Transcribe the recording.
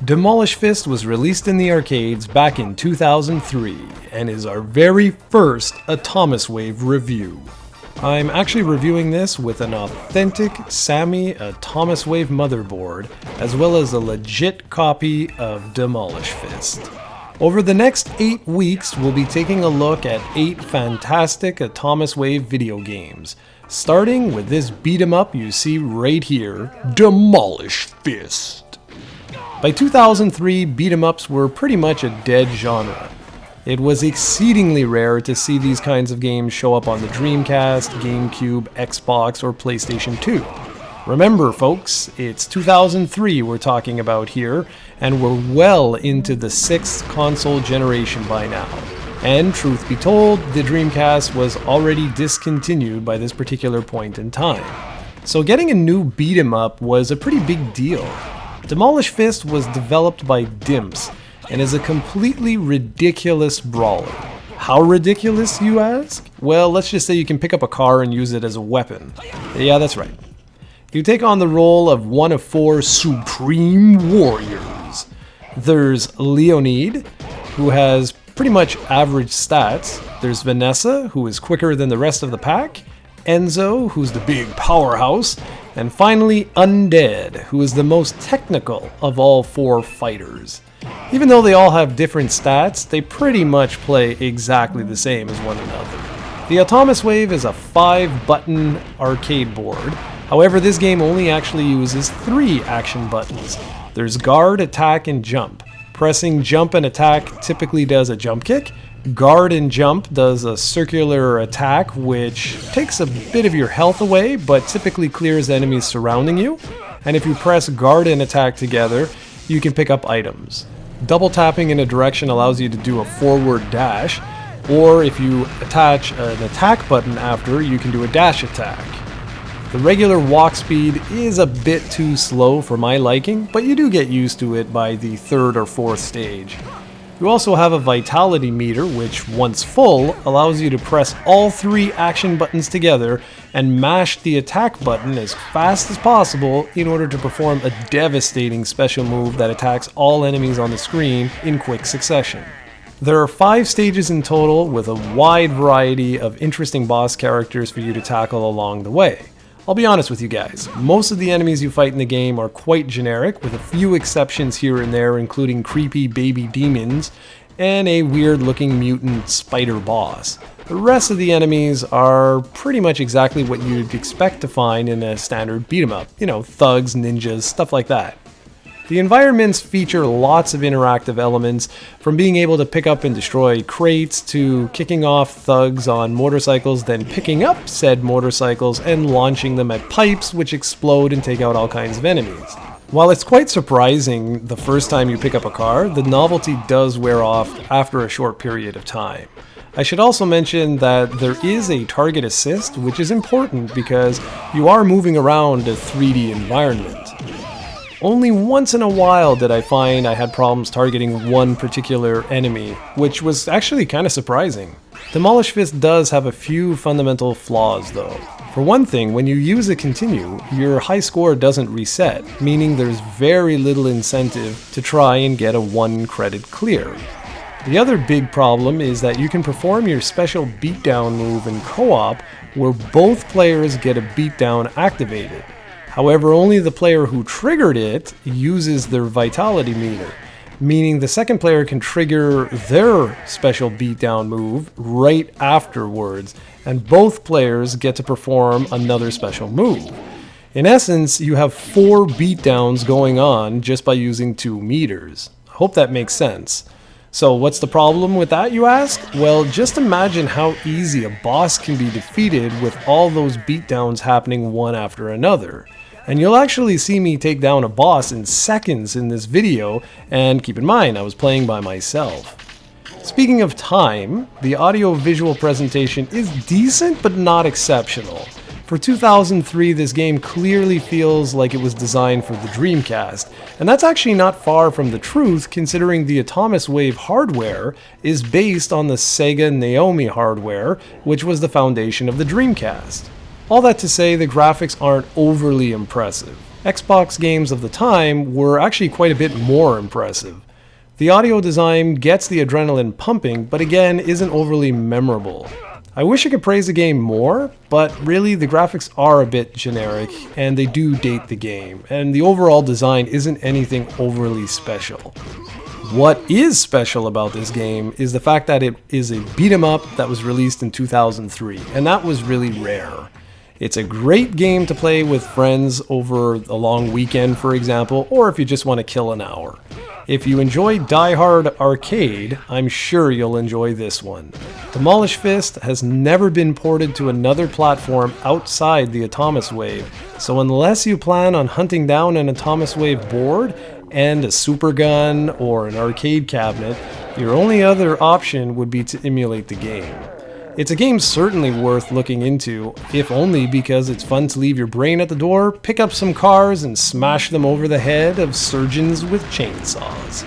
Demolish Fist was released in the arcades back in 2003 and is our very first Atomiswave review. I'm actually reviewing this with an authentic Sammy Atomiswave motherboard, as well as a legit copy of Demolish Fist. Over the next 8 weeks, we'll be taking a look at 8 fantastic Atomiswave video games, starting with this beat 'em up you see right here, Demolish Fist. By 2003, beat 'em ups were pretty much a dead genre. It was exceedingly rare to see these kinds of games show up on the Dreamcast, GameCube, Xbox, or PlayStation 2. Remember folks, it's 2003 we're talking about here, and we're well into the 6th console generation by now. And truth be told, the Dreamcast was already discontinued by this particular point in time. So getting a new beat 'em up was a pretty big deal. Demolish Fist was developed by Dimps, and is a completely ridiculous brawler. How ridiculous, you ask? Well, let's just say you can pick up a car and use it as a weapon. Yeah, that's right. You take on the role of one of 4 supreme warriors. There's Leonid, who has pretty much average stats. There's Vanessa, who is quicker than the rest of the pack. Enzo, who's the big powerhouse. And finally, Undead, who is the most technical of all 4 fighters. Even though they all have different stats, they pretty much play exactly the same as one another. The Atomiswave is a 5-button arcade board. However, this game only actually uses 3 action buttons. There's guard, attack, and jump. Pressing jump and attack typically does a jump kick. Guard and jump does a circular attack, which takes a bit of your health away, but typically clears enemies surrounding you. And if you press guard and attack together, you can pick up items. Double tapping in a direction allows you to do a forward dash, or if you attach an attack button after, you can do a dash attack. The regular walk speed is a bit too slow for my liking, but you do get used to it by the 3rd or 4th stage. You also have a vitality meter, which, once full, allows you to press all 3 action buttons together and mash the attack button as fast as possible in order to perform a devastating special move that attacks all enemies on the screen in quick succession. There are 5 stages in total, with a wide variety of interesting boss characters for you to tackle along the way. I'll be honest with you guys, most of the enemies you fight in the game are quite generic, with a few exceptions here and there, including creepy baby demons and a weird looking mutant spider boss. The rest of the enemies are pretty much exactly what you'd expect to find in a standard beat 'em up. You know, thugs, ninjas, stuff like that. The environments feature lots of interactive elements, from being able to pick up and destroy crates to kicking off thugs on motorcycles, then picking up said motorcycles and launching them at pipes which explode and take out all kinds of enemies. While it's quite surprising the first time you pick up a car, the novelty does wear off after a short period of time. I should also mention that there is a target assist, which is important because you are moving around a 3D environment. Only once in a while did I find I had problems targeting one particular enemy, which was actually kind of surprising. Demolish Fist does have a few fundamental flaws though. For one thing, when you use a continue, your high score doesn't reset, meaning there's very little incentive to try and get a 1 credit clear. The other big problem is that you can perform your special beatdown move in co-op, where both players get a beatdown activated. However, only the player who triggered it uses their vitality meter, meaning the second player can trigger their special beatdown move right afterwards, and both players get to perform another special move. In essence, you have 4 beatdowns going on just by using 2 meters. I hope that makes sense. So what's the problem with that, you ask? Well, just imagine how easy a boss can be defeated with all those beatdowns happening one after another. And you'll actually see me take down a boss in seconds in this video, and keep in mind, I was playing by myself. Speaking of time, the audio-visual presentation is decent but not exceptional. For 2003, this game clearly feels like it was designed for the Dreamcast, and that's actually not far from the truth considering the Atomiswave hardware is based on the Sega Naomi hardware, which was the foundation of the Dreamcast. All that to say, the graphics aren't overly impressive. Xbox games of the time were actually quite a bit more impressive. The audio design gets the adrenaline pumping, but again isn't overly memorable. I wish I could praise the game more, but really the graphics are a bit generic and they do date the game, and the overall design isn't anything overly special. What is special about this game is the fact that it is a beat 'em up that was released in 2003, and that was really rare. It's a great game to play with friends over a long weekend, for example, or if you just want to kill an hour. If you enjoy Die Hard Arcade, I'm sure you'll enjoy this one. Demolish Fist has never been ported to another platform outside the Atomiswave, so unless you plan on hunting down an Atomiswave board and a super gun or an arcade cabinet, your only other option would be to emulate the game. It's a game certainly worth looking into, if only because it's fun to leave your brain at the door, pick up some cars, and smash them over the head of surgeons with chainsaws.